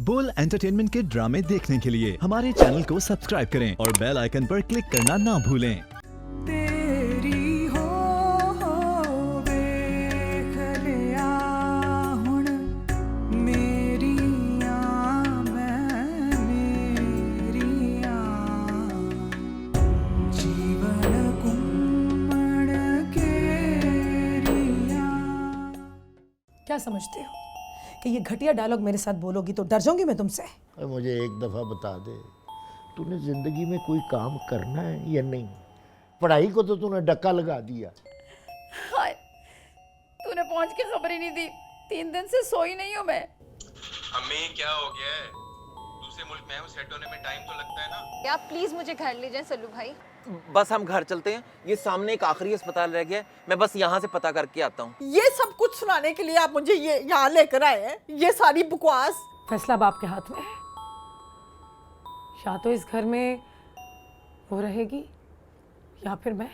बोल एंटरटेनमेंट के ड्रामे देखने के लिए हमारे चैनल को सब्सक्राइब करें और बेल आइकन पर क्लिक करना ना भूलें। तेरी वेख लिया हुण मेरियां मैं मेरियां जीवन कुम्मड़ केरिया। क्या समझते हो कि ये घटिया डायलॉग मेरे साथ बोलोगी तो डर जाऊंगी मैं तुमसे? अरे मुझे एक दफ़ा बता दे, तूने ज़िंदगी में कोई काम करना है या नहीं? पढ़ाई को तो तूने डक्का लगा दिया। हाय, तूने पहुंच के खबर ही नहीं दी। 3 दिन से सोई नहीं हूँ मैं। अम्मी क्या हो गया है? दूसरे मुल्क में हूँ, सेट होने में टाइम तो लगता है ना। आप प्लीज मुझे घर ले जाएं सल्लू भाई। बस हम घर चलते हैं। ये सामने एक आखिरी अस्पताल रह गया है, मैं बस यहाँ से पता करके आता हूँ। ये सब कुछ सुनाने के लिए आप मुझे ये यहाँ लेकर आए हैं? ये सारी बकवास। फैसला बाप के हाथ में है। या तो इस घर में वो रहेगी या फिर मैं।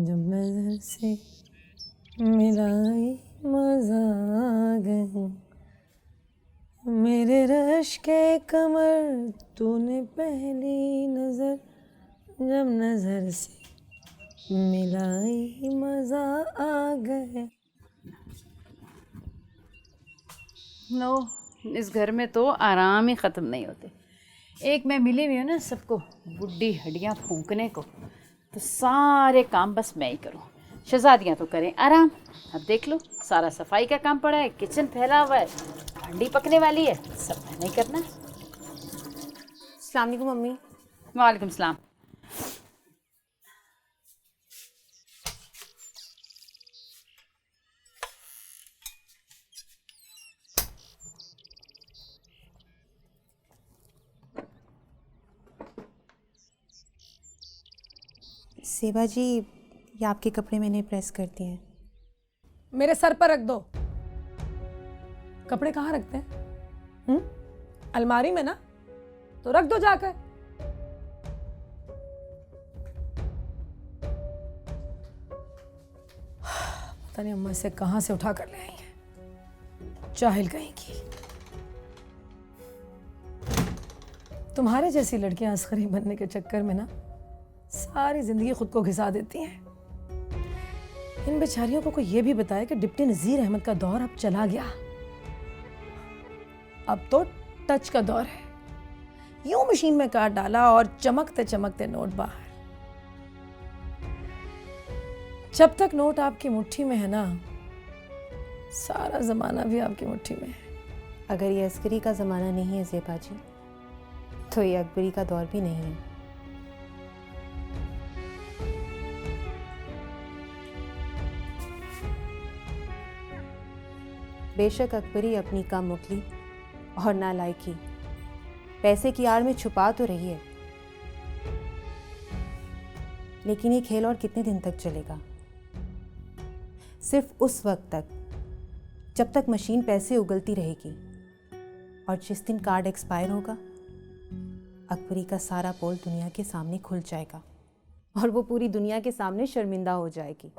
जब नजर से मिलाई मजा आ गई मेरे रश के कमर तूने पहली नजर जब नजर से मिलाई मजा आ गए। नो, इस घर में तो आराम ही ख़त्म नहीं होते। एक मैं मिली हुई हूँ ना सबको बुढ़ी हड्डियाँ फूंकने को, तो सारे काम बस मैं ही करूँ। शहजादियाँ तो करें आराम। अब देख लो, सारा सफाई का काम पड़ा है, किचन फैला हुआ है, हंडी पकने वाली है, सब मैंने ही करना है। अस्सलाम वालेकुम मम्मी। वालेकुम सलाम। सेबा जी, ये आपके कपड़े मैंने प्रेस कर दिए हैं। मेरे सर पर रख दो। कपड़े कहाँ रखते हैं? अलमारी में ना, तो रख दो जाकर। पता नहीं अम्मा से कहाँ से उठा कर ले आई है, जाहिल कहीं की। तुम्हारे जैसी लड़कियां अस्करी बनने के चक्कर में ना सारी जिंदगी खुद को घिसा देती हैं। इन बेचारियों को कोई ये भी बताया कि डिप्टी नजीर अहमद का दौर अब चला गया, अब तो टच का दौर है। यूं मशीन में काट डाला और चमकते चमकते नोट बाहर। जब तक नोट आपकी मुट्ठी में है ना, सारा जमाना भी आपकी मुट्ठी में है। अगर ये अस्करी का ज़माना नहीं है ज़ेबा जी, तो ये अकबरी का दौर भी नहीं है। बेशक अकबरी अपनी कम मुखली और नालायकी पैसे की आड़ में छुपा तो रही है, लेकिन ये खेल और कितने दिन तक चलेगा? सिर्फ उस वक्त तक जब तक मशीन पैसे उगलती रहेगी, और जिस दिन कार्ड एक्सपायर होगा, अकबरी का सारा पोल दुनिया के सामने खुल जाएगा और वो पूरी दुनिया के सामने शर्मिंदा हो जाएगी।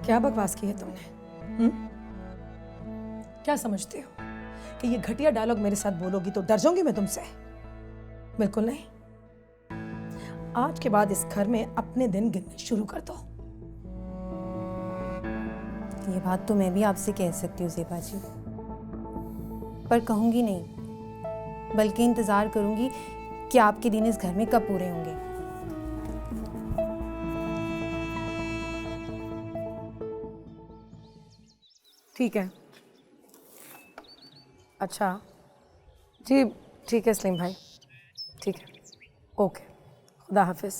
क्या बकवास की है तुमने? क्या समझते हो कि ये घटिया डायलॉग मेरे साथ बोलोगी तो डर जाऊंगी मैं तुमसे? बिल्कुल नहीं। आज के बाद इस घर में अपने दिन गिनने शुरू कर दो। ये बात तो मैं भी आपसे कह सकती हूँ ज़ेबा जी, पर कहूँगी नहीं, बल्कि इंतज़ार करूँगी कि आपके दिन इस घर में कब पूरे होंगे। ठीक है, अच्छा जी, ठीक है सलीम भाई, ठीक है, ओके, खुदा हाफिज़।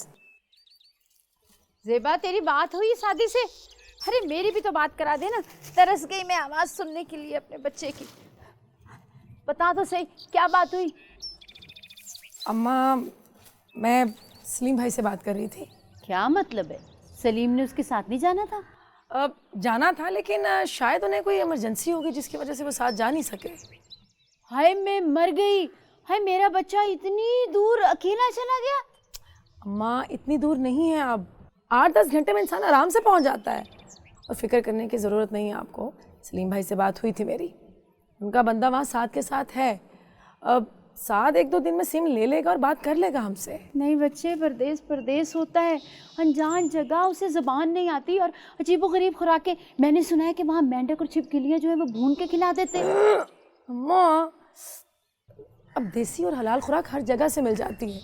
ज़ेबा तेरी बात हुई शादी से? अरे मेरी भी तो बात करा दे ना, तरस गई मैं आवाज़ सुनने के लिए अपने बच्चे की। बता तो सही क्या बात हुई? अम्मा, मैं सलीम भाई से बात कर रही थी। क्या मतलब है? सलीम ने उसके साथ नहीं जाना था? अब जाना था लेकिन शायद उन्हें कोई इमरजेंसी होगी जिसकी वजह से वो साथ जा नहीं सके। हाय मैं मर गई, हाय मेरा बच्चा इतनी दूर अकेला चला गया। अम्मा इतनी दूर नहीं है, अब 8-10 घंटे में इंसान आराम से पहुंच जाता है और फिक्र करने की ज़रूरत नहीं है आपको। सलीम भाई से बात हुई थी मेरी, उनका बंदा वहाँ साथ के साथ है। अब साथ 1-2 दिन में सिम ले लेगा और बात कर लेगा हमसे। नहीं बच्चे, परदेस होता है, अनजान जगह, उसे ज़बान नहीं आती और अजीबोगरीब खुराकें। मैंने सुना है कि वहाँ मेंढक और छिपकलियाँ जो है वो भून के खिला देते हैं। अम्मा अब देसी और हलाल खुराक हर जगह से मिल जाती है,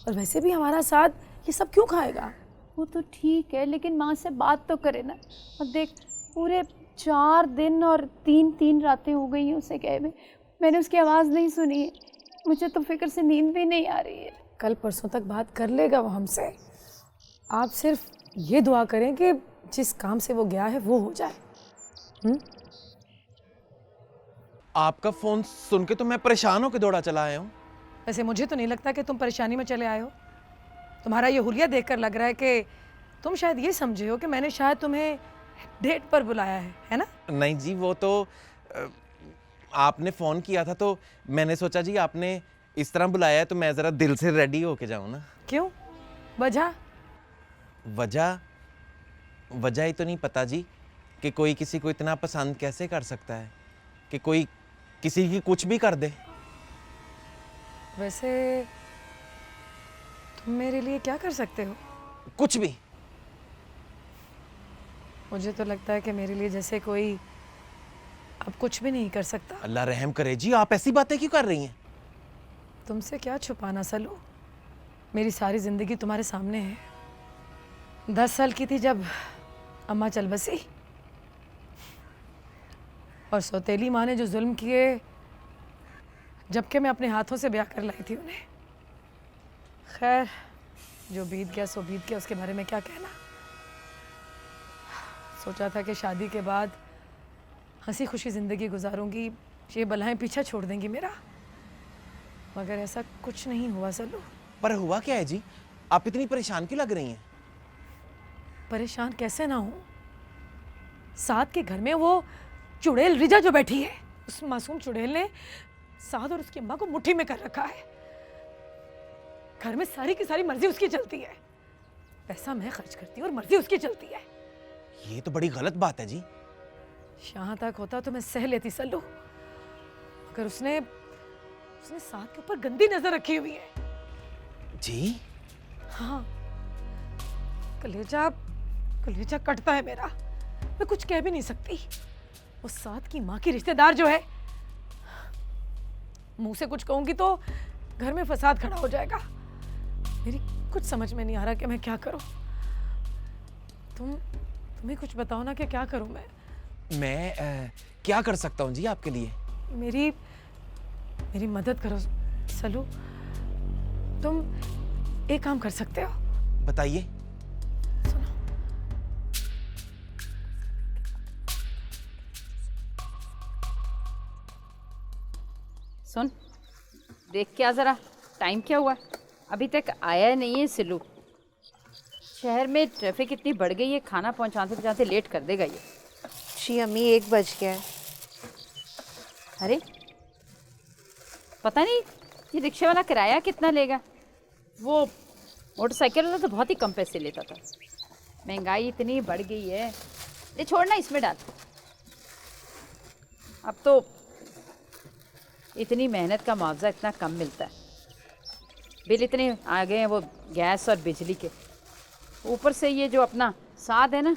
और वैसे भी हमारा साथ ये सब क्यों खाएगा? वो तो ठीक है लेकिन माँ से बात तो करे ना। अब देख पूरे 4 दिन और 3 रातें हो गई हैं उसे गए हुए, मैंने उसकी आवाज़ नहीं सुनी है। मुझे तो फिक्र से नींद भी नहीं आ रही है। कल परसों तक बात कर लेगा वो हमसे। आप सिर्फ ये दुआ करें कि जिस काम से वो गया है वो हो जाए। आपका फोन सुन के तो मैं परेशान होकर दौड़ा चला आया हूँ। वैसे मुझे तो नहीं लगता कि तुम परेशानी में चले आए हो। तुम्हारा ये हुलिया देखकर लग रहा है कि तुम शायद ये समझे हो कि मैंने शायद तुम्हें डेट पर बुलाया है ना? नहीं जी, वो तो आपने फ़ोन किया था तो मैंने सोचा जी आपने इस तरह बुलाया है तो मैं ज़रा दिल से रेडी होके जाऊँ ना। क्यों? वजह ही तो नहीं पता जी कि कोई किसी को इतना पसंद कैसे कर सकता है कि कोई किसी की कुछ भी कर दे। वैसे तुम मेरे लिए क्या कर सकते हो? कुछ भी। मुझे तो लगता है कि मेरे लिए जैसे कोई अब कुछ भी नहीं कर सकता। अल्लाह रहम करे जी, आप ऐसी बातें क्यों कर रही हैं? तुमसे क्या छुपाना सलू, मेरी सारी ज़िंदगी तुम्हारे सामने है। 10 साल की थी जब अम्मा चल बसी, और सौतेली माँ ने जो जुल्म किए, जबकि मैं अपने हाथों से ब्याह कर लाई थी उन्हें। खैर जो बीत गया सो बीत गया, उसके बारे में क्या कहना। सोचा था कि शादी के बाद हंसी खुशी ज़िंदगी गुजारूंगी, ये बलाएं पीछा छोड़ देंगी मेरा, मगर ऐसा कुछ नहीं हुआ सलू। पर हुआ क्या है जी? आप इतनी परेशान क्यों लग रही हैं? परेशान कैसे ना हूँ? साद के घर में वो चुड़ैल रिजा जो बैठी है, उस मासूम चुड़ैल ने साद और उसकी अम्मा को मुट्ठी में कर रखा है। घर में सारी की सारी मर्जी उसकी चलती है, पैसा मैं खर्च करती हूँ और मर्जी उसकी चलती है। ये तो बड़ी गलत बात है जी। यहाँ तक होता तो मैं सह लेती सल्लू, मगर उसने साद के ऊपर गंदी नजर रखी हुई है। जी? हाँ, कलेजा कटता है मेरा, मैं कुछ कह भी नहीं सकती। वो साद की माँ की रिश्तेदार जो है, मुंह से कुछ कहूंगी तो घर में फसाद खड़ा हो जाएगा। मेरी कुछ समझ में नहीं आ रहा कि मैं क्या करूं। तुम्हें कुछ बताओ ना कि क्या करूं मैं क्या कर सकता हूँ जी आपके लिए? मेरी मदद करो सलू, तुम एक काम कर सकते हो। बताइए। सुनो, सुन देख क्या ज़रा टाइम क्या हुआ, अभी तक आया नहीं है सिल्लू। शहर में ट्रैफिक इतनी बढ़ गई है, खाना पहुंचाते पहुंचाते लेट कर देगा ये। जी अम्मी 1 बज गया है। अरे पता नहीं ये रिक्शे वाला किराया कितना लेगा। वो मोटरसाइकिल वाला तो बहुत ही कम पैसे लेता था। महंगाई इतनी बढ़ गई है। ये छोड़ना, इसमें डाल। अब तो इतनी मेहनत का मुआवजा इतना कम मिलता है, बिल इतने आ गए हैं वो गैस और बिजली के, ऊपर से ये जो अपना साथ है ना,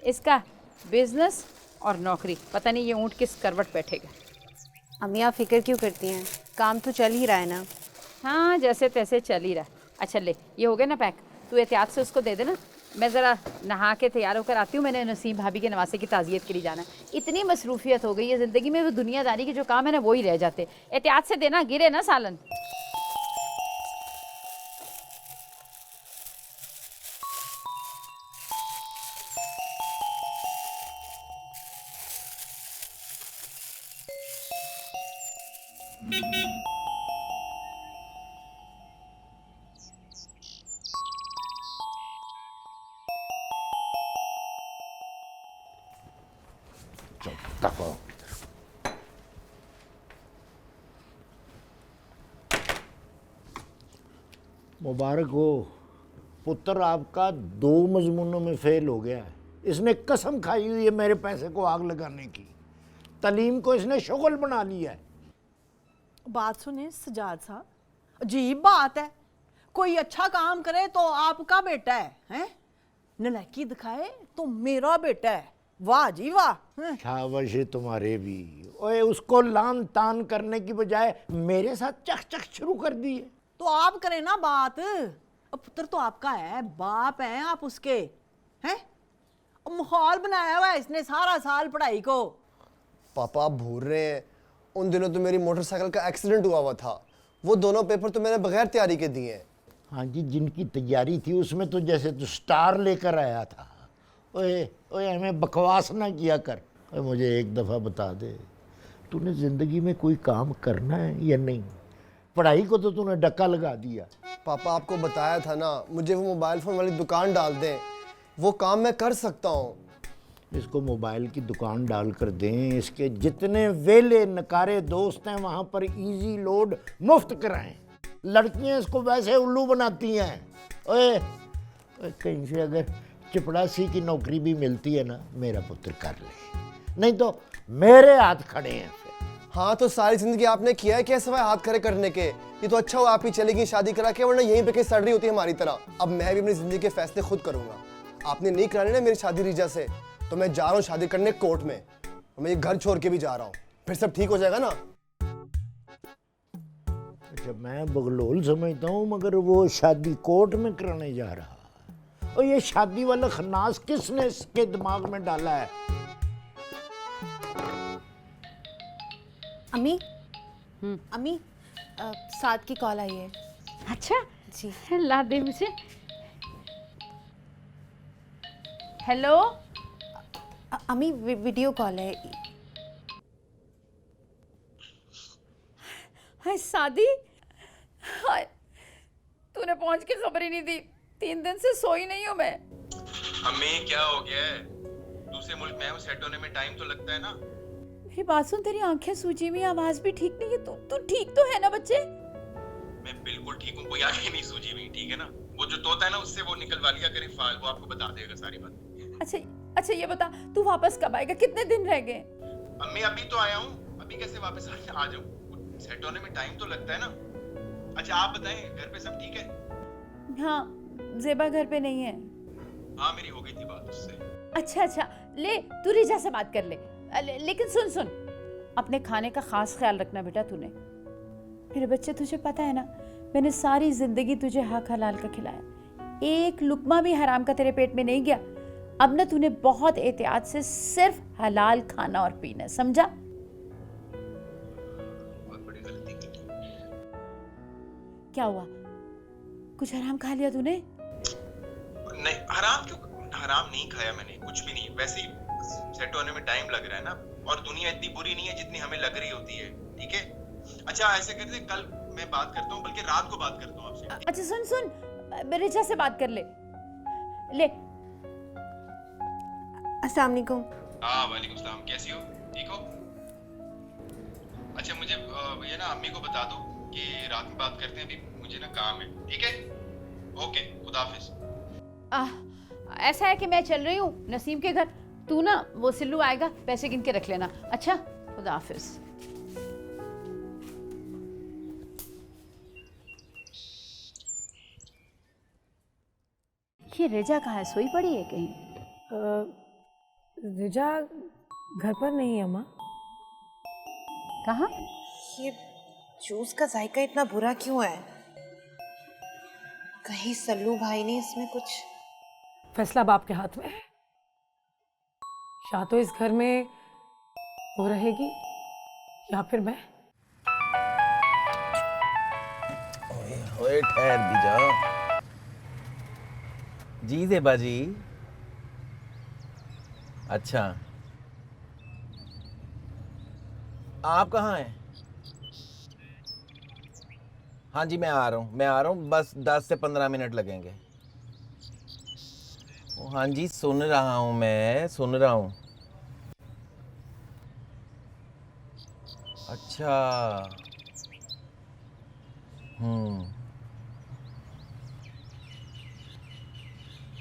इसका बिजनेस और नौकरी, पता नहीं ये ऊँट किस करवट बैठेगा। अम्मी आप फिक्र क्यों करती हैं, काम तो चल ही रहा है ना। हाँ जैसे तैसे चल ही रहा। अच्छा ले, ये हो गया ना पैक, तू एहतियात से उसको दे देना, मैं ज़रा नहा के तैयार होकर आती हूँ। मैंने नसीम भाभी के नवासे की ताज़ियत के लिए जाना है। इतनी मसरूफियत हो गई है ज़िंदगी में, वो दुनियादारी के जो काम है ना वो ही रह जाते। एहतियात से देना, गिरे ना सालन। तक मुबारक हो पुत्र, आपका 2 मजमूनों में फेल हो गया है। इसने कसम खाई हुई है मेरे पैसे को आग लगाने की। तलीम को इसने शुगल बना लिया है। बात सुने सजाद साहब, अजीब बात है, कोई अच्छा काम करे तो आपका बेटा है? नलायकी दिखाए तो मेरा बेटा है। वाह जी वाह। शाबाश है तुम्हारे भी। ओए, उसको लान तान करने की बजाय मेरे साथ चक चक शुरू कर दी है। तो आप करें ना बात। अब पुत्र तो आपका है, बाप है आप उसके, हैं? माहौल बनाया हुआ है इसने सारा साल पढ़ाई को। पापा आप भूल रहे हैं, उन दिनों तो मेरी मोटरसाइकिल का एक्सीडेंट हुआ था। वो दोनों पेपर तो मैंने बगैर तैयारी के दिए हैं। हाँ जी, जिनकी तैयारी थी उसमें तो जैसे तू स्टार लेकर आया था। ओए ओए, हमें बकवास ना किया कर। ओए, मुझे एक दफ़ा बता दे, तूने ज़िंदगी में कोई काम करना है या नहीं? पढ़ाई को तो तूने डक्का लगा दिया। पापा आपको बताया था ना, मुझे वो मोबाइल फ़ोन वाली दुकान डाल दें, वो काम मैं कर सकता हूँ। इसको मोबाइल की दुकान डाल कर दें, इसके जितने वेले नकारे दोस्त हैं वहाँ पर इजी लोड मुफ्त कराएं। लड़कियाँ इसको वैसे उल्लू बनाती हैं। ओए, कहीं से अगर चिपड़ासी की नौकरी भी मिलती है ना, मेरा पुत्र कर ले, नहीं तो मेरे हाथ खड़े हैं फिर। हाँ तो सारी जिंदगी आपने किया है क्या सिवाय हाथ खड़े करने के? ये तो अच्छा हुआ आप ही चली गई शादी करा के, वरना यहीं पे कहीं सड़ रही होती हमारी तरह। अब मैं भी अपनी जिंदगी के फैसले खुद करूंगा। आपने नहीं करानी ना मेरी शादी रीजा से, तो मैं जा रहा हूँ शादी करने कोर्ट में। मैं ये घर छोड़ के भी जा रहा हूँ, फिर सब ठीक हो जाएगा ना। अच्छा, मैं बगलोल समझता हूँ, मगर वो शादी कोर्ट में कराने जा रहा। और ये शादी वाला खन्नास किसने इसके दिमाग में डाला है? अम्मी, अम्मी, साद की कॉल आई है। अच्छा जी। ला दे मुझे। हेलो अम्मी, वीडियो कॉल है। हाय शादी, हाय तूने पहुंच के खबर ही नहीं दी। 3 दिन से सोई नहीं हूँ मैं। अम्मी क्या हो गया है? दूसरे मुल्क में हूँ, सेट होने में टाइम तो लगता है ना। मेरी बात सुन, तेरी आंखें सूजी हुई, आवाज भी ठीक नहीं है। तू ठीक तो है ना बच्चे? मैं बिल्कुल ठीक हूँ, कोई आंखें नहीं सूजी हुई, ठीक है ना। वो जो तोता है ना, उससे वो निकलवा लिया करें फाइल, वो आपको बता देगा सारी बात। अच्छा ये बता, तू वापस कब आएगा? कितने दिन रह गए? अम्मी अभी तो आया हूँ, अभी कैसे वापस आ जाऊँ? सेट होने में टाइम तो लगता है ना। अच्छा आप बताएं, घर पे सब ठीक है? हाँ, ज़ेबा घर पे नहीं है। हाँ मेरी हो गई थी बात उससे। अच्छा ले, तू रिजा से बात कर ले। लेकिन सुन, अपने खाने का खास ख्याल रखना बेटा तूने। मेरे बच्चे, तुझे पता है ना, मैंने सारी जिंदगी तुझे हक हलाल का खिलाया, एक लुकमा भी हराम का तेरे पेट में नहीं गया। अब ना तूने बहुत एहतियात से सिर्फ हलाल खाना और पीना, समझा? बहुत बड़ी गलती की। क्या हुआ, कुछ हराम खा लिया तूने? नहीं, हराम क्यों? हराम नहीं खाया मैंने, कुछ भी नहीं। वैसे ही सेट होने में टाइम लग रहा है ना, और दुनिया इतनी बुरी नहीं है जितनी हमें लग रही होती है, ठीक है? अच्छा ऐसे करते, कल मैं बात करता हूँ, बल्कि रात को बात करता हूँ आपसे। अच्छा सुन, रिचा से बात कर ले। अस्सलाम वालेकुम। हाँ वालेकुम सलाम, कैसी हो? ठीक हो? अच्छा मुझे ये ना अम्मी को बता दो कि रात में बात करते हैं, अभी मुझे ना काम है, ठीक है? ओके, खुदा हाफिज। ऐसा है कि मैं चल रही हूँ नसीम के घर, तू ना वो सिल्लू आएगा, पैसे गिन के रख लेना। अच्छा, खुदा हाफिज। ये रिजा कहाँ है? सोई पड़ी है कहीं? रिजा घर पर नहीं है अम्मा। कहाँ? ये जूस का जायका इतना बुरा क्यों है? कहीं सल्लू भाई ने इसमें कुछ फैसला अब आपके हाथ में है। या तो इस घर में वो रहेगी या फिर मैं। ओए ठहर भी जा। जी ज़ेबा जी। अच्छा, आप कहाँ हैं? हाँ जी, मैं आ रहा हूँ, बस 10 से 15 मिनट लगेंगे। हाँ जी, सुन रहा हूँ, मैं सुन रहा हूँ। अच्छा।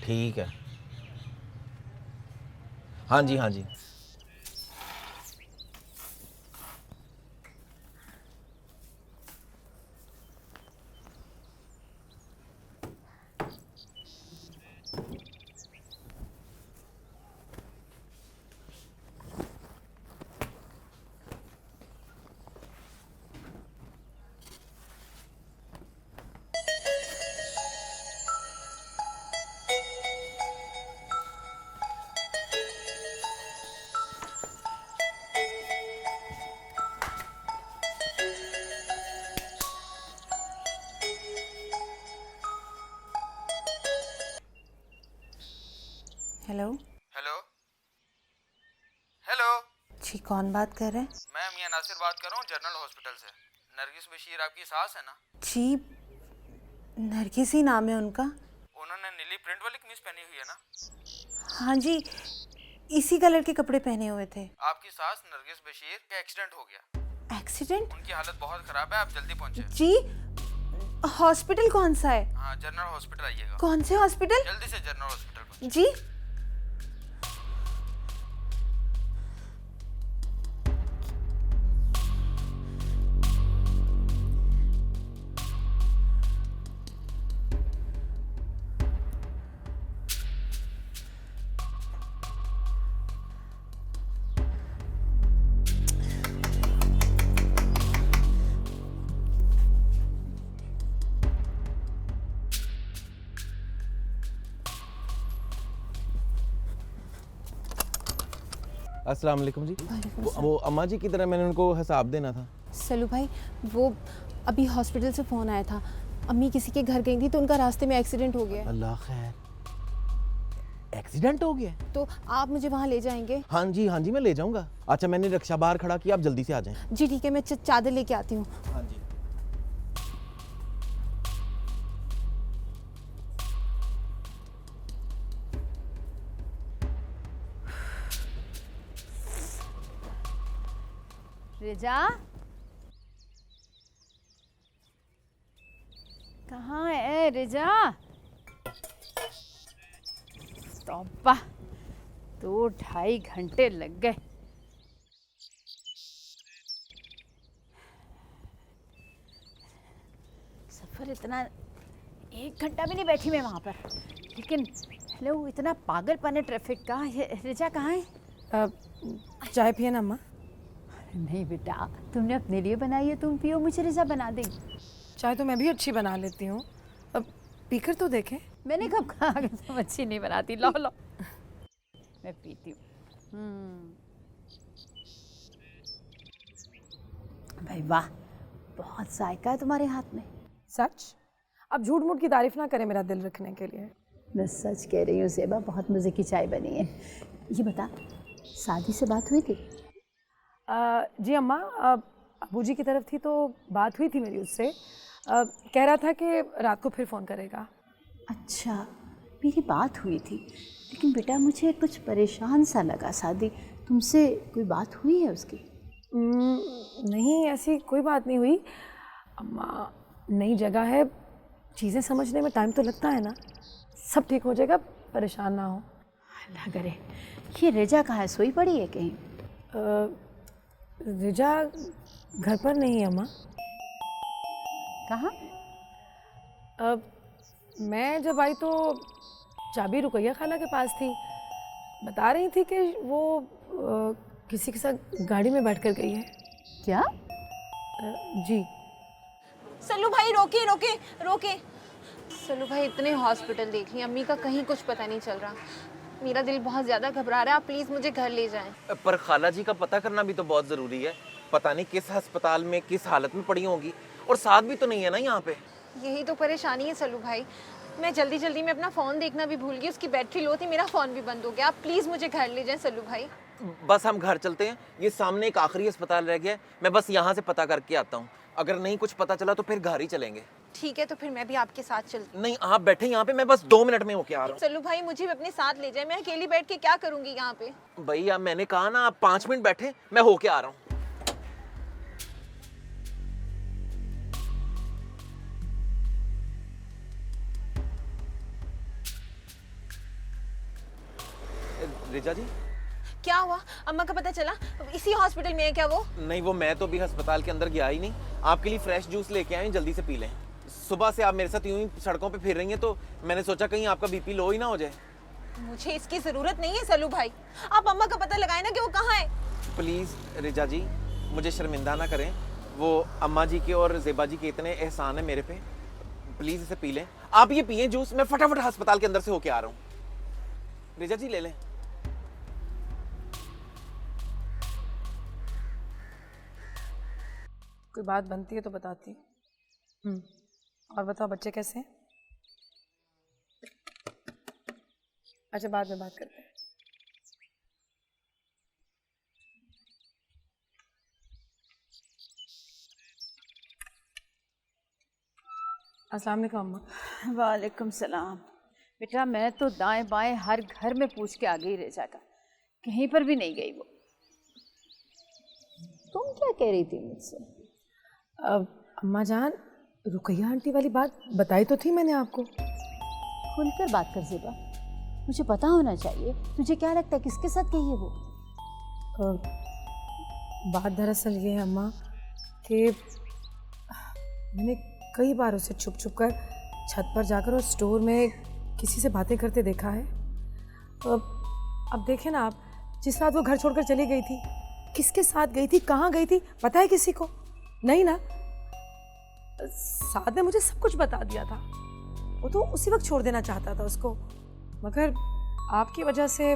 ठीक है। हाँ जी, हाँ जी। हेलो। Hello hello. जी कौन बात कर रहे हैं? मैं मियां नासिर बात कर रहा हूँ जनरल हॉस्पिटल से। नरगिस बशीर आपकी सास है ना? जी नरगिस ही नाम है उनका। उन्होंने नीली प्रिंट वाली कमीज पहनी हुई है ना? हाँ जी, इसी कलर के कपड़े पहने हुए थे। आपकी सास नरगिस बशीर का एक्सीडेंट हो गया। एक्सीडेंट? उनकी हालत बहुत खराब है, आप जल्दी पहुंचे। जी हॉस्पिटल कौन सा है? हाँ, जनरल हॉस्पिटल आइएगा। कौन से हॉस्पिटल? जल्दी से जनरल हॉस्पिटल। जी अस्सलाम वालेकुम जी। वो अम्मा जी की तरह मैंने उनको हिसाब देना था। सलू भाई, वो अभी हॉस्पिटल से फ़ोन आया था। अम्मी किसी के घर गई थी तो उनका रास्ते में एक्सीडेंट हो गया। अल्लाह खैर। एक्सीडेंट हो गया? तो आप मुझे वहाँ ले जाएंगे? हाँ जी मैं ले जाऊंगा। अच्छा, मैंने रिक्शा बाहर खड़ा किया, आप जल्दी से आ जाएं। जी ठीक है, मैं चादर लेके आती हूँ। हाँ जी। रिजा, कहाँ है रिजा? तौबा, 2-2.5 घंटे लग गए। सफर इतना, 1 घंटा भी नहीं बैठी मैं वहाँ पर। लेकिन हेलो, इतना पागलपन है ट्रैफिक का। रिजा कहाँ है? चाय पिए ना अम्मा। नहीं बेटा, तुमने अपने लिए बनाई है, तुम पियो, मुझे रिजा बना देगी। चाय तो मैं भी अच्छी बना लेती हूँ, अब पीकर तो देखें। मैंने कब कहा कि तुम अच्छी नहीं बनाती? लो लो, मैं पीती हूँ। भाई वाह, बहुत जायका है तुम्हारे हाथ में। सच? अब झूठ मूठ की तारीफ ना करें मेरा दिल रखने के लिए। मैं सच कह रही हूँ ज़ेबा, बहुत मज़े की चाय बनी है। ये बता, शादी से बात हुई थी? जी अम्मा, अबू जी की तरफ थी तो बात हुई थी मेरी उससे। कह रहा था कि रात को फिर फ़ोन करेगा। अच्छा, मेरी बात हुई थी, लेकिन बेटा मुझे कुछ परेशान सा लगा। शादी तुमसे कोई बात हुई है उसकी? नहीं, ऐसी कोई बात नहीं हुई अम्मा। नई जगह है, चीज़ें समझने में टाइम तो लगता है ना। सब ठीक हो जाएगा, परेशान ना हो। अल्लाह करे। ये रिजा कहाँ है, सोई पड़ी है कहीं? रिजा घर पर नहीं है अम्मा। कहाँ? मैं जब आई तो चाबी रुकैया खाला के पास थी। बता रही थी कि वो किसी के साथ गाड़ी में बैठकर गई है। क्या? जी। सल्लू भाई रोके रोके रोके, सल्लू भाई इतने हॉस्पिटल देख लिए, अम्मी का कहीं कुछ पता नहीं चल रहा। मेरा दिल बहुत ज़्यादा घबरा रहा है, आप प्लीज़ मुझे घर ले जाएं। पर खाला जी का पता करना भी तो बहुत ज़रूरी है। पता नहीं किस अस्पताल में किस हालत में पड़ी होंगी, और साथ भी तो नहीं है ना यहाँ पे। यही तो परेशानी है सल्लू भाई, मैं जल्दी जल्दी में अपना फ़ोन देखना भी भूल गई, उसकी बैटरी लो थी, मेरा फ़ोन भी बंद हो गया। आप प्लीज़ मुझे घर ले जाएं सल्लू भाई। बस हम घर चलते हैं, ये सामने एक आखिरी अस्पताल रह गया है, मैं बस यहाँ से पता करके आता हूँ। अगर नहीं कुछ पता चला तो फिर घर ही चलेंगे। ठीक है, तो फिर मैं भी आपके साथ चलती। नहीं, आप बैठे यहाँ पे, मैं बस 2 मिनट में होके आ रहा हूँ। सल्लू भाई मुझे भी अपने साथ ले जाए, मैं अकेली बैठ के क्या करूँगी यहाँ पे। भैया मैंने कहा ना, आप 5 मिनट बैठे, मैं होके आ रहा हूँ। रिजा जी, क्या हुआ? अम्मा का पता चला? इसी हॉस्पिटल में है क्या वो? नहीं, वो मैं तो भी अस्पताल के अंदर गया ही नहीं। आपके लिए फ्रेश जूस लेके आए, जल्दी से पी लें। सुबह से आप मेरे साथ यूं ही सड़कों पे फिर रही हैं, तो मैंने सोचा कहीं आपका बीपी लो ही ना हो जाए। मुझे इसकी जरूरत नहीं है सल्लू भाई, आप अम्मा का पता लगाए ना कि वो कहाँ है। प्लीज रिजा जी, मुझे शर्मिंदा ना करें। वो अम्मा जी के और ज़ेबा जी के इतने एहसान है मेरे पे, प्लीज इसे पी लें। आप ये पिए जूस, मैं फटाफट अस्पताल के अंदर से होके आ रहा हूँ। रिजा जी ले लें। कोई बात बनती है तो बताती हूँ। और बताओ बच्चे कैसे हैं? अच्छा, बाद में बात करते हैं। अस्सलाम वालेकुम अम्मा। वालेकुम सलाम। बेटा मैं तो दाएं बाएं हर घर में पूछ के आ गई रेजा का, कहीं पर भी नहीं गई वो। तुम क्या कह रही थी मुझसे? अम्मा जान, रुकैया आंटी वाली बात बताई तो थी मैंने आपको। खुलकर बात कर ज़ेबा, मुझे पता होना चाहिए। तुझे क्या लगता है किसके साथ गई है वो? बात दरअसल ये है अम्मा कि मैंने कई बार उसे छुप छुप कर छत पर जाकर और स्टोर में किसी से बातें करते देखा है। अब देखें ना आप, जिस रात वो घर छोड़कर चली गई थी, किसके साथ गई थी, कहाँ गई थी, पता है किसी को? नहीं ना। साद ने मुझे सब कुछ बता दिया था, वो तो उसी वक्त छोड़ देना चाहता था उसको, मगर आपकी वजह से।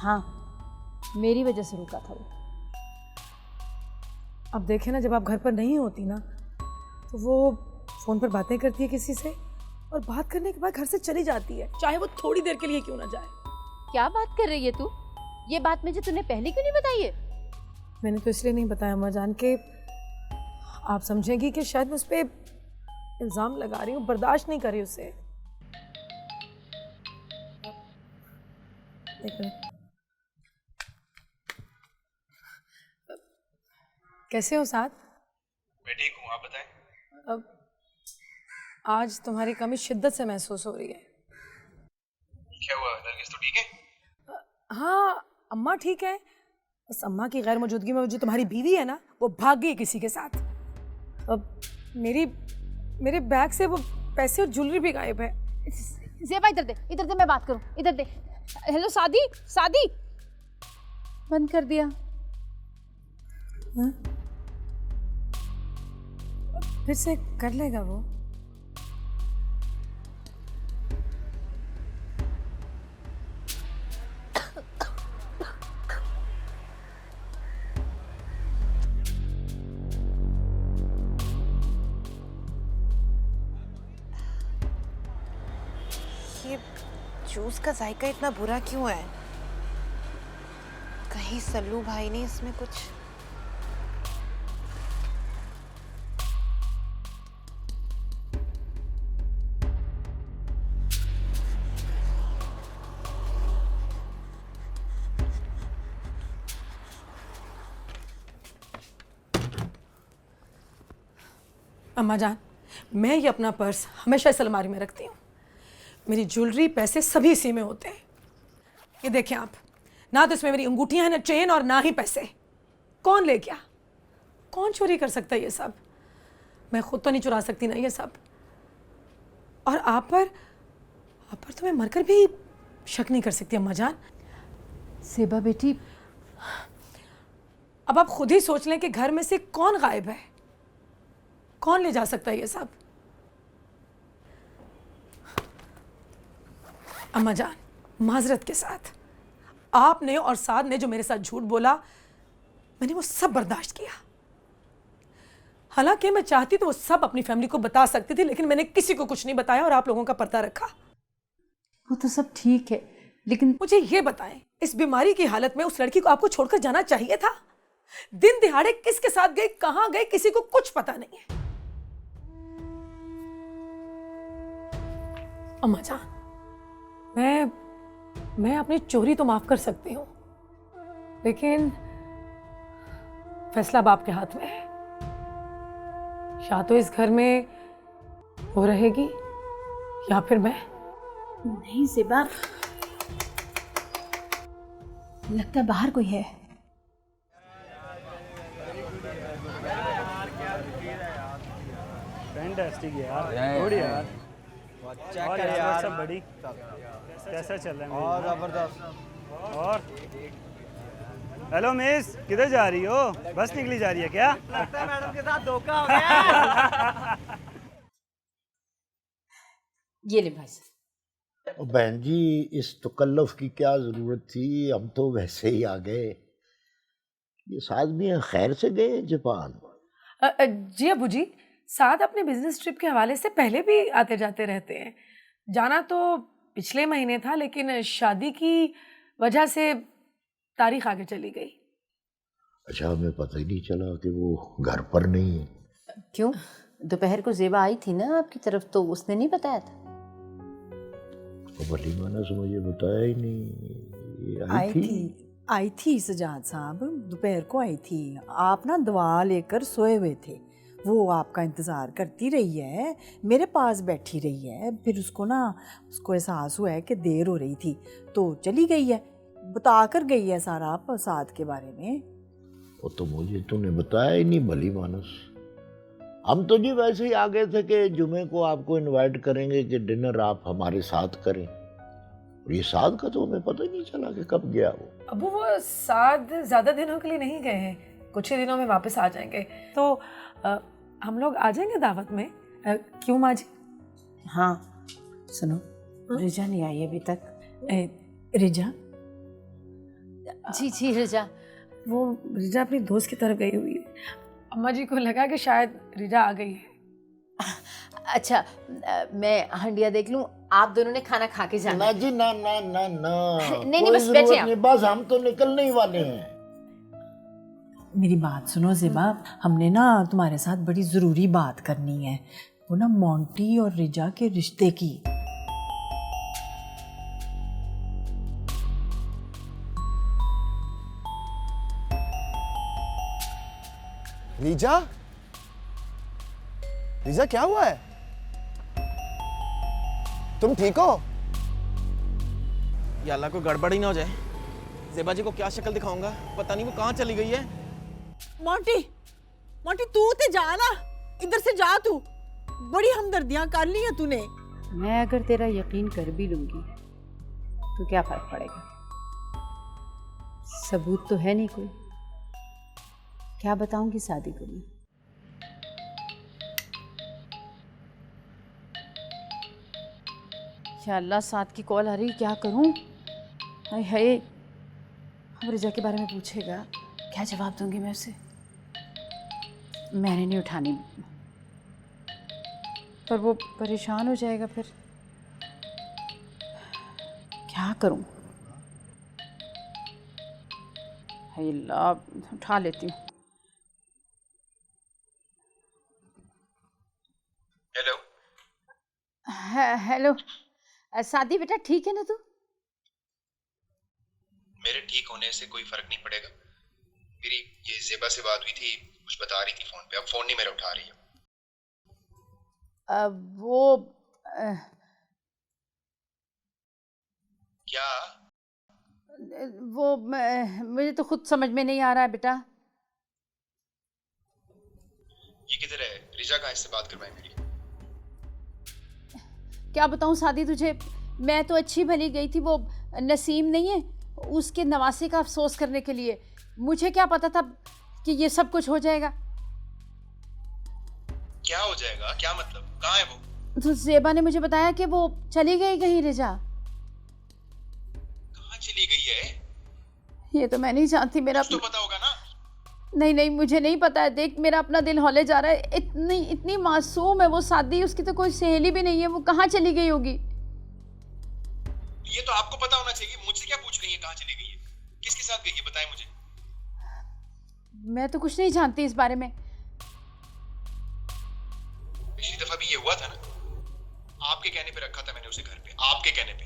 हाँ, मेरी वजह से रुका था वो। अब देखें ना, जब आप घर पर नहीं होती ना, तो वो फ़ोन पर बातें करती है किसी से, और बात करने के बाद घर से चली जाती है, चाहे वो थोड़ी देर के लिए क्यों ना जाए। क्या बात कर रही है तू? ये बात मुझे तूने पहले क्यों नहीं बताई है? मैंने तो इसलिए नहीं बताया अम्मा जान के आप समझेंगी कि शायद मैं उस पर इल्ज़ाम लगा रही हूँ, बर्दाश्त नहीं कर रही उसे। कैसे हो साथ? मैं ठीक हूँ, आप बताएं। अब आज तुम्हारी कमी शिद्दत से महसूस हो रही है। क्या हुआ, नरगिस तो ठीक है? हाँ, अम्मा ठीक है, बस अम्मा की गैर मौजूदगी में जो तुम्हारी बीवी है ना, वो भाग गई किसी के साथ। अब मेरे बैग से वो पैसे और ज्वेलरी भी गायब है। ज़ेबा इधर दे, मैं बात करूं, इधर दे। हेलो सादी, बंद कर दिया। फिर से कर लेगा वो। ये जूस का जायका इतना बुरा क्यों है? कहीं सल्लू भाई ने इसमें कुछ। अम्मा जान, मैं ये अपना पर्स हमेशा इस अलमारी में रखती हूँ। मेरी ज्वेलरी, पैसे सभी इसी में होते हैं। ये देखें आप, ना तो इसमें मेरी अंगूठियां हैं, ना चेन, और ना ही पैसे। कौन ले गया? कौन चोरी कर सकता है ये सब? मैं खुद तो नहीं चुरा सकती ना ये सब। और आप पर तो मैं मरकर भी शक नहीं कर सकती अम्मा जान। ज़ेबा बेटी, अब आप खुद ही सोच लें कि घर में से कौन गायब है, कौन ले जा सकता है ये सब? अम्मा जान, माजरत के साथ, आपने और साद ने जो मेरे साथ झूठ बोला, मैंने वो सब बर्दाश्त किया। हालांकि मैं चाहती तो वो सब अपनी फैमिली को बता सकती थी, लेकिन मैंने किसी को कुछ नहीं बताया और आप लोगों का पर्दा रखा। वो तो सब ठीक है, लेकिन मुझे ये बताएं, इस बीमारी की हालत में उस लड़की को आपको छोड़कर जाना चाहिए था? दिन दिहाड़े किसके साथ गई, कहां गई, किसी को कुछ पता नहीं है। अम्मा जान, मैं अपनी चोरी तो माफ कर सकती हूँ, लेकिन फैसला अब आपके हाथ में है। या तो इस घर में वो रहेगी या फिर मैं। नहीं ज़ेबा, लगता है बाहर कोई है। फैंटास्टिक यार, गुड यार, चेक कर यार, सब बड़ी कैसा चल रहा है? और जबरदस्त। और हेलो मिस, किधर जा रही हो? बस निकली जा रही है क्या? लगता है मैडम के साथ धोखा हो गया। ये ले भाई साहब। बहन जी, इस तकल्लुफ की क्या जरूरत थी? हम तो वैसे ही आ गए। ये साथ भी खैर से गए जापान? जी अबू जी, साथ अपने बिजनेस ट्रिप के हवाले से पहले भी आते जाते रहते हैं। जाना तो पिछले महीने था, लेकिन शादी की वजह से तारीख आगे चली गई। अच्छा, हमें पता ही नहीं चला कि वो घर पर नहीं है। क्यों? दोपहर को ज़ेबा आई थी ना आपकी तरफ, तो उसने नहीं बताया था? भली मानस मुझे बताया ही नहीं। आई थी सजाद साहब, दोपहर को आई थी। आप ना दवा लेकर सोए हुए थे, वो आपका इंतज़ार करती रही है, मेरे पास बैठी रही है। फिर उसको एहसास हुआ है कि देर हो रही थी, तो चली गई है, बता कर गई है सारा साद के बारे में। वो तो मुझे तूने बताया ही नहीं भली मानस। हम तो जी वैसे ही आ गए थे कि जुमे को आपको इनवाइट करेंगे कि डिनर आप हमारे साथ करें। और ये साद का तो हमें पता ही नहीं चला कि कब गया वो। अबू, वो साद ज्यादा दिनों के लिए नहीं गए हैं, कुछ ही दिनों में वापस आ जाएंगे। तो हम लोग आ जाएंगे दावत में। क्यों माँ जी? हाँ सुनो, रिजा नहीं आई अभी तक। रिजा? जी रिजा। वो रिजा अपनी दोस्त की तरफ गई हुई है। अम्मा जी को लगा कि शायद रिजा आ गई है। अच्छा, मैं हंडिया देख लूं, आप दोनों ने खाना खा के जाना। ना जी, ना ना ना ना, नहीं बस बैठे आप। बस हम तो निकलने ही वाले हैं। मेरी बात सुनो ज़ेबा, हमने ना तुम्हारे साथ बड़ी ज़रूरी बात करनी है, वो ना मोंटी और रिजा के रिश्ते की। रीजा, रीजा क्या हुआ है? तुम ठीक हो? या अल्लाह, कोई गड़बड़ ही ना हो जाए। ज़ेबा जी को क्या शक्ल दिखाऊंगा, पता नहीं वो कहाँ चली गई है। मोंटी, मोंटी तू ते जा ना, इधर से जा तू। बड़ी हमदर्दियां कर ली हैं तूने। मैं अगर तेरा यकीन कर भी लूंगी तो क्या फर्क पड़ेगा? सबूत तो है नहीं कोई। क्या बताऊंगी शादी को मैं? या अल्लाह, साथ की कॉल आ रही, क्या करूं? हाय हाय, अब रिजा के बारे में पूछेगा, क्या जवाब दूंगी मैं उसे? मैंने नहीं उठानी, पर वो परेशान हो जाएगा। फिर क्या करूं? हाय अल्लाह, उठा लेती हूँ। हेलो। हेलो सादी, बेटा ठीक है ना तू? मेरे ठीक होने से कोई फर्क नहीं पड़ेगा। मेरी ये ज़ेबा से बात हुई थी, कुछ बता रही थी फोन पे, अब फोन नहीं मेरा उठा रही है। क्या? वो मुझे तो खुद समझ में नहीं आ रहा है बेटा। ये किधर है? रिजा कहाँ? इससे बात करवाए मेरी। क्या बताऊं सादी तुझे, मैं तो अच्छी भली गई थी, वो नसीम नहीं है, उसके नवासे का अफसोस करने के लिए। मुझे क्या पता था कि ये सब कुछ हो जाएगा। क्या हो जाएगा? क्या मतलब? कहाँ है वो? तो ज़ेबा ने मुझे बताया कि वो चली गई कहीं रिजा। ये तो मैं नहीं जानती। मेरा तो पता होगा ना। नहीं नहीं, मुझे नहीं पता है। देख, मेरा अपना दिल हौले जा रहा है। इतनी इतनी मासूम है वो सादी, उसकी तो कोई सहेली भी नहीं है। वो कहाँ चली गई होगी? ये तो आपको पता होना चाहिए, मुझसे क्या पूछ रही है कहाँ चली गई है, किसके साथ गई है, बताएं मुझे। मैं तो कुछ नहीं जानती इस बारे में। पिछली दफा भी ये हुआ था ना, आपके कहने पे रखा था मैंने उसे घर पे, आपके कहने पे।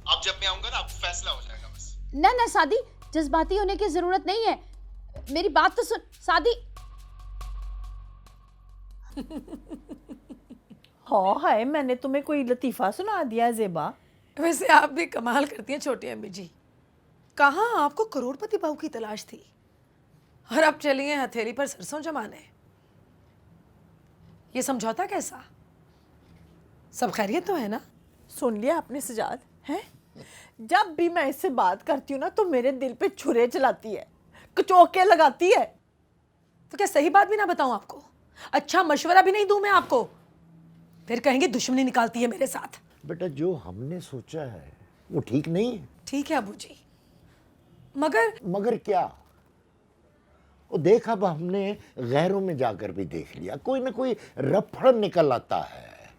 अब जब मैं आऊंगा ना, अब फैसला हो जाएगा बस। ना ना सादी, जज्बाती होने की जरूरत नहीं है। मेरी बात तो सुन सादी। हाँ है, मैंने तुम्हें कोई लतीफ़ा सुना दिया ज़ेबा? वैसे आप भी कमाल करती हैं छोटी अम्मी जी। कहाँ आपको करोड़पति बहू की तलाश थी और अब चली हैं हथेली पर सरसों जमाने। ये समझौता कैसा? सब खैरियत तो है ना? सुन लिया आपने सजाद? हैं, जब भी मैं इससे बात करती हूँ ना तो मेरे दिल पे छुरे चलाती है, कचौके लगाती है। तो क्या सही बात भी ना बताऊं आपको? अच्छा मशवरा भी नहीं दूं मैं आपको? फिर कहेंगे दुश्मनी निकालती है मेरे साथ। बेटा जो हमने सोचा है वो ठीक नहीं है। ठीक है अबू जी, मगर क्या? वो देख, अब हमने गैरों में जाकर भी देख लिया, कोई ना कोई रफड़ निकल आता है।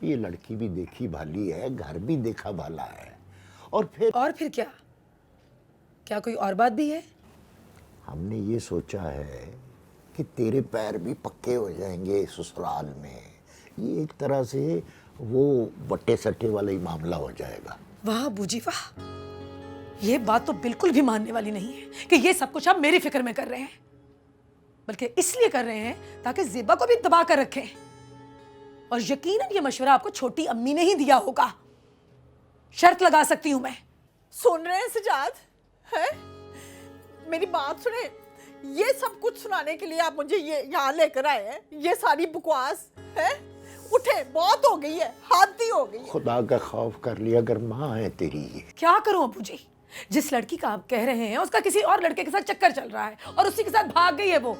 ये लड़की भी देखी भाली है, घर भी देखा भाला है, और फिर क्या? क्या कोई और बात भी है? हमने ये सोचा है कि तेरे पैर भी पक्के हो जाएंगे ससुराल में। ये एक तरह से वो बट्टे सट्टे वाला ही मामला हो जाएगा। वाह अबू जी वाह, ये बात तो बिल्कुल भी मानने वाली नहीं है कि ये सब कुछ आप मेरी फिक्र में कर रहे हैं, बल्कि इसलिए कर रहे हैं ताकि ज़ेबा को भी दबा कर रखें। और यकीनन ये मशवरा आपको छोटी अम्मी ने ही दिया होगा। शर्त लगा सकती हूं मैं। सुन रहे हैं सजाद? है, मेरी बात सुने। ये सब कुछ सुनाने के लिए आप मुझे ये यहाँ लेकर आए हैं? ये सारी बकवास है? उठे, बहुत हो गई है, हद ही हो गई है। खुदा का खौफ कर लिया, अगर माँ है तेरी। ये क्या करूं अबू जी? जिस लड़की का आप कह रहे हैं उसका किसी और लड़के के साथ चक्कर चल रहा है और उसी के साथ भाग गई है वो।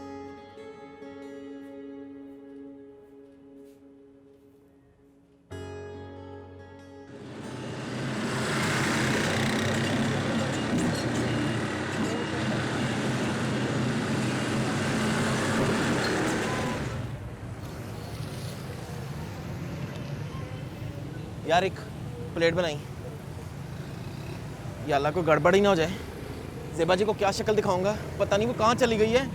यार एक प्लेट बनाई, या अल्लाह को गड़बड़ ही ना हो जाए। ज़ेबा जी को क्या शक्ल दिखाऊंगा, पता नहीं वो कहाँ चली गई है।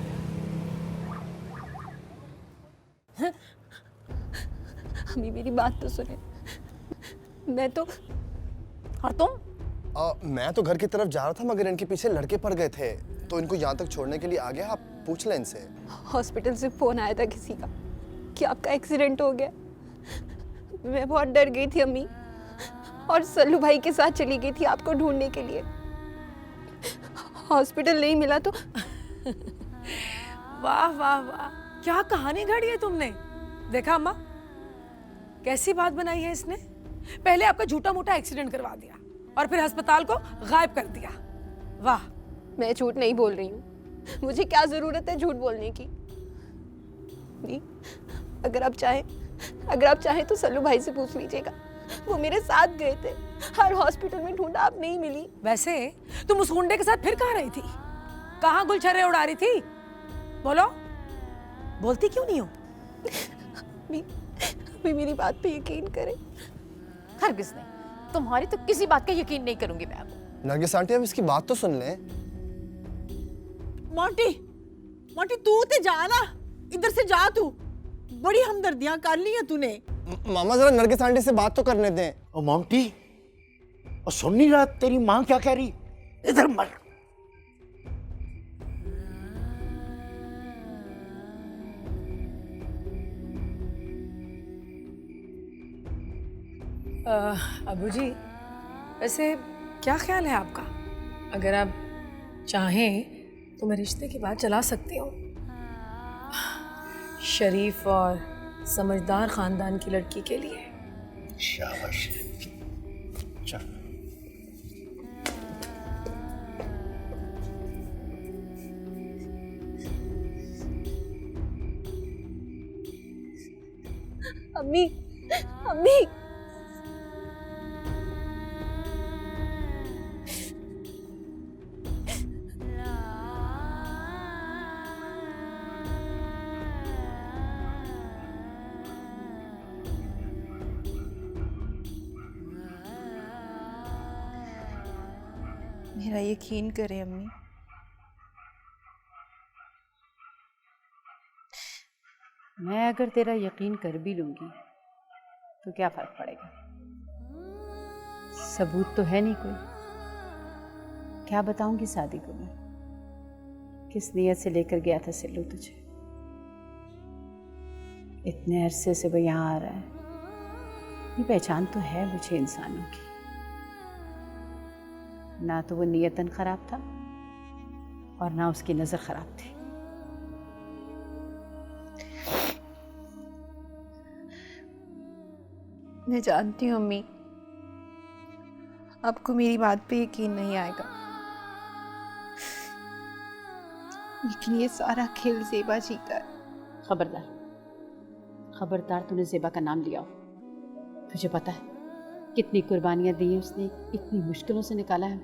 अभी मेरी बात तो सुने। मैं तो और तुम? मैं तो घर की तरफ जा रहा था, मगर इनके पीछे लड़के पड़ गए थे, तो इनको यहाँ तक छोड़ने के लिए आ गया। आप पूछ लें इनसे। हॉस्पिटल से फ़ोन आया था किसी का कि आपका एक्सीडेंट हो गया। मैं बहुत डर गई थी अम्मी, और सल्लू भाई के साथ चली गई थी आपको ढूंढने के लिए। हॉस्पिटल नहीं मिला तो वाह वाह वाह, क्या कहानी घड़ी है तुमने। देखा अम्मा, कैसी बात बनाई है इसने। पहले आपका झूठा मूठा एक्सीडेंट करवा दिया और फिर अस्पताल को गायब कर दिया। वाह। मैं झूठ नहीं बोल रही हूँ, मुझे क्या जरूरत है झूठ बोलने की। नहीं, अगर आप चाहें तो सल्लू भाई से पूछ लीजिएगा, वो मेरे साथ गए थे, हर हॉस्पिटल में ढूंढा, आप नहीं मिली। वैसे तुम उस गुंडे के साथ फिर कहाँ रही थी? कहाँ गुलछर्रे उड़ा रही थी? बोलो, बोलती क्यों नहीं हो? अभी मेरी बात पे यकीन करें। हरगिज़ नहीं, तुम्हारी तो किसी बात का यकीन नहीं करूंगी मैं अब। नरगिस आंटी, अब इसकी बात तो सुन लें। मोंटी तू ते जा ना, इधर से जा। तू बड़ी हमदर्दियां कर ली है तूने। मामा जरा नरगिस आंटी से बात तो करने दें। ओ मोंटी, और सुन नहीं रहा तेरी माँ क्या कह रही? इधर मर। अबू जी, वैसे क्या ख्याल है आपका? अगर आप चाहें तो मैं रिश्ते की बात चला सकती हूँ। शरीफ और समझदार खानदान की लड़की के लिए। शाबाश। चल। अम्मी, अम्मी, मेरा यकीन करें अम्मी, मैं अगर तेरा यकीन कर भी लूंगी तो क्या फर्क पड़ेगा? सबूत तो है नहीं कोई। क्या बताऊंगी शादी को मैं? किस नियत से लेकर गया था सिल्लू तुझे? इतने अरसे से वो यहाँ आ रहा है। ये पहचान तो है मुझे इंसानों की। ना तो वो नियतन खराब था और ना उसकी नजर खराब थी। मैं जानती हूँ अम्मी, आपको मेरी बात पे यकीन नहीं आएगा, लेकिन ये सारा खेल ज़ेबा जी का है। खबरदार, खबरदार, तूने ज़ेबा का नाम लिया हो। तुझे पता है कितनी कुर्बानियां दी हैं उसने, इतनी मुश्किलों से निकाला है।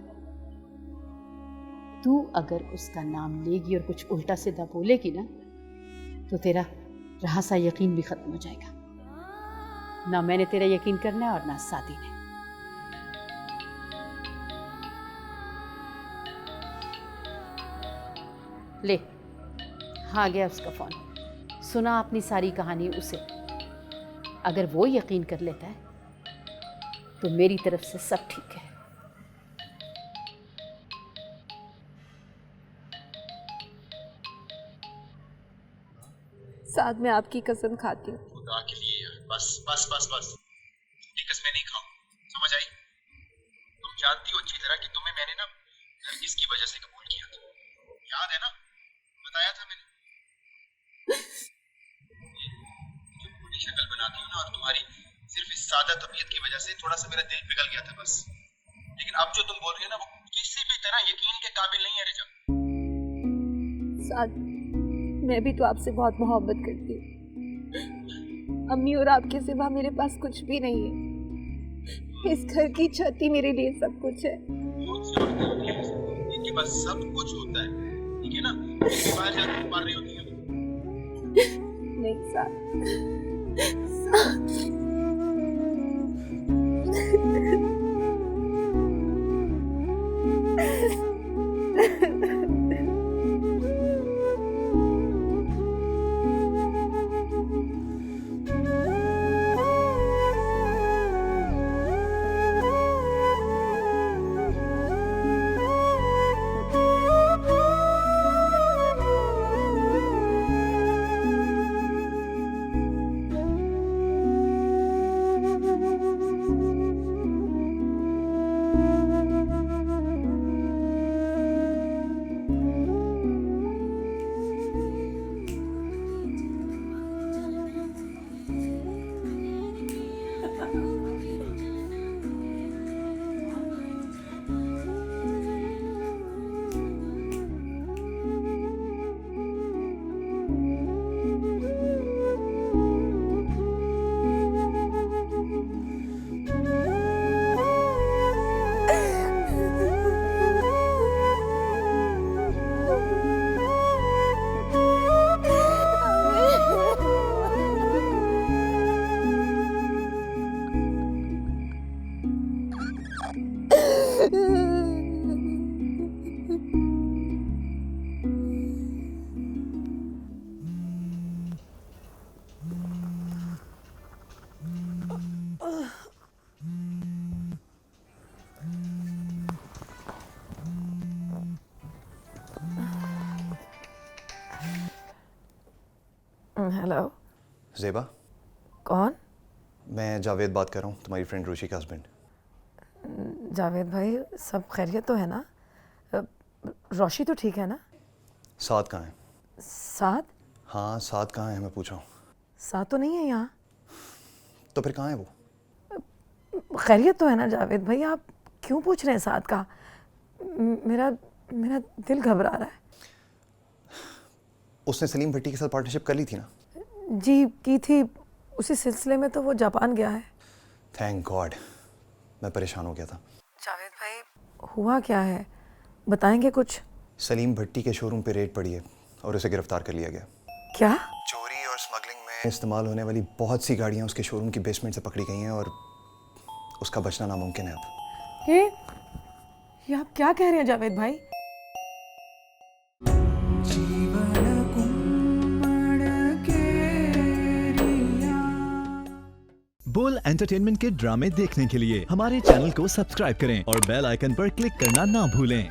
तू अगर उसका नाम लेगी और कुछ उल्टा सीधा बोलेगी ना तो तेरा रहा सा यकीन भी खत्म हो जाएगा। ना मैंने तेरा यकीन करना है और ना सादी ने। ले, आ गया उसका फोन। सुना अपनी सारी कहानी उसे। अगर वो यकीन कर लेता है तो मेरी तरफ से सब ठीक है। साथ में आपकी कसम खाती हूँ। खुदा के लिए यार, बस बस बस बस, झूठी कसमें नहीं खाऊं, समझ आई? तुम जानती हो अच्छी तरह कि तुम्हें मैंने ना नरगिस की वजह से कबूल किया था, याद है ना? बताया था मैंने। जो पूरी शक्ल बनाती हो ना, और तुम्हारी सिर्फ इस सादा तबीयत की वजह से थोड़ा सा मेरा दिल पिघल गया था बस। लेकिन अब जो तुम बोल रही हो ना, वो किसी भी तरह यकीन के काबिल नहीं है रिजा। साथ मैं भी तो आपसे बहुत मोहब्बत करती हूँ। अम्मी और आपके सिवा मेरे पास कुछ भी नहीं है। इस घर की छत ही मेरे लिए सब कुछ है। इनके पास सब कुछ होता है, ठीक है ना? बाहर जाकर मार रही होती है। नहीं साथ, हेलो। ज़ेबा? कौन? मैं जावेद बात कर रहा हूँ, तुम्हारी फ्रेंड रोशी का हस्बैंड। जावेद भाई, सब खैरियत तो है ना? रोशी तो ठीक है ना? साद कहाँ है? साद? हाँ, साद कहाँ है मैं पूछ रहा हूँ। साद तो नहीं है यहाँ। तो फिर कहाँ है वो? खैरियत तो है ना जावेद भाई? आप क्यों पूछ रहे हैं साद का? मेरा मेरा दिल घबरा रहा है। उसने सलीम भट्टी के साथ पार्टनरशिप कर ली थी ना? जी की थी, उसी सिलसिले में तो वो जापान गया है। थैंक गॉड, मैं परेशान हो गया था। जावेद भाई, हुआ क्या है, बताएंगे कुछ? सलीम भट्टी के शोरूम पे रेड पड़ी है और उसे गिरफ्तार कर लिया गया। क्या? चोरी और स्मगलिंग में इस्तेमाल होने वाली बहुत सी गाड़ियाँ उसके शोरूम की बेसमेंट से पकड़ी गई हैं और उसका बचना नामुमकिन है अब। ये आप क्या कह रहे हैं जावेद भाई? बोल एंटरटेनमेंट के ड्रामे देखने के लिए हमारे चैनल को सब्सक्राइब करें और बेल आइकन पर क्लिक करना ना भूलें।